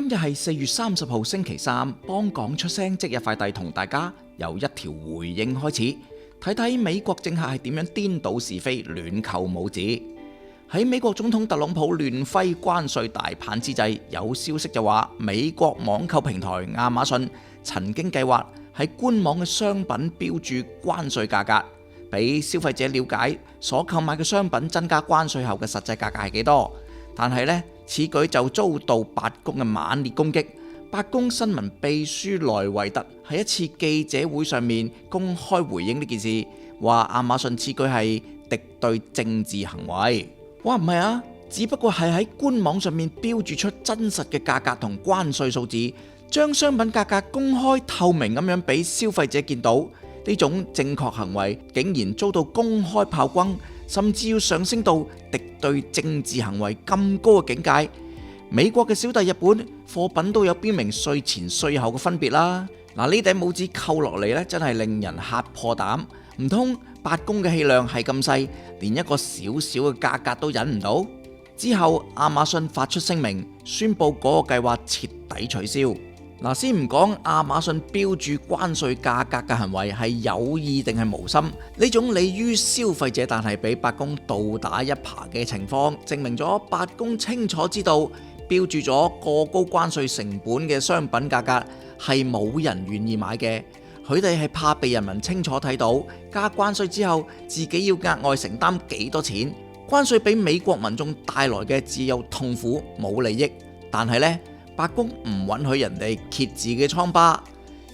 今日係4月30號星期三，幫港出聲即日快遞同大家由一條回應開始，睇睇美國政客係點樣顛倒是非、亂扣帽子。喺美國總統特朗普亂揮關稅大棒之際，有消息就話美國網購平台亞馬遜曾經計劃喺官網嘅商品標注關稅價格，俾消費者了解所購買嘅商品增加關稅後嘅實際價格係幾多。但係呢，此舉就遭到白宮嘅猛烈攻擊。白宮新聞秘書萊維特喺一次記者會上面公開回應呢件事，話亞馬遜此舉係敵對政治行為。哇，唔係啊，只不過係喺官網上面標注出真實嘅價格同關稅數字，將商品價格公開透明咁樣俾消費者見到。呢種正確行為竟然遭到公開炮轟，甚至要上升到敵對政治行為咁高嘅境界。美國嘅小弟日本貨品都有標明稅前稅後嘅分別啦。嗱，呢頂帽子扣落嚟咧，真係令人嚇破膽。唔通白宮嘅氣量係咁細，連一個小小嘅價格都忍唔到？之後亞馬遜發出聲明，宣布嗰個計劃徹底取消。嗱，先唔講亞馬遜標注關稅價格嘅行為係有意定係無心，呢種利於消費者但係俾白宮倒打一耙嘅情況，證明咗白宮清楚知道標注咗過高關稅成本嘅商品價格係冇人願意買嘅。佢哋係怕被人民清楚睇到加關稅之後自己要額外承擔幾多錢。關稅俾美國民眾帶來嘅只有痛苦冇利益，但係呢，白宮唔允許人哋揭自己瘡疤。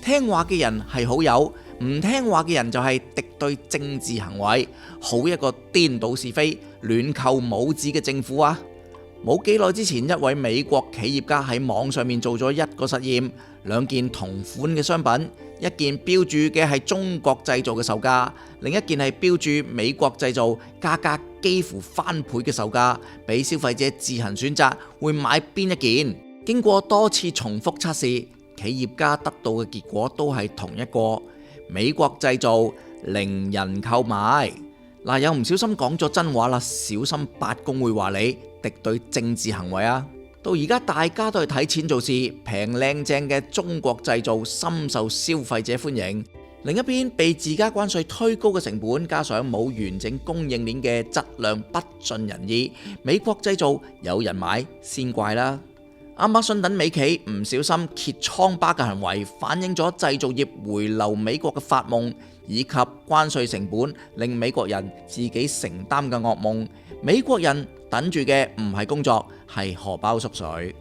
聽話嘅人係好友，唔聽話嘅人就係敵對政治行為。好一個顛倒是非、亂扣帽子嘅政府啊！冇幾耐之前，一位美國企業家喺網上面做咗一個實驗，兩件同款嘅商品，一件標注嘅係中國製造嘅售價，另一件係標注美國製造，價格幾乎翻倍嘅售價，俾消費者自行選擇會買邊一件。經過多次重複測試，企業家得到嘅結果都係同一個：美國製造，零人購買。嗱，有唔小心講咗真話啦，小心白宮會話你敵對政治行為啊！到而家大家都係睇錢做事，平靚正嘅中國製造深受消費者歡迎。另一邊被自家關稅推高嘅成本，加上冇完整供應鏈嘅質量不盡人意，美國製造有人買先怪啦。亞馬遜等美企唔小心揭瘡疤嘅行為，反映咗製造業回流美國嘅發夢，以及關稅成本令美國人自己承擔嘅噩夢。美國人等住嘅唔係工作，係荷包縮水。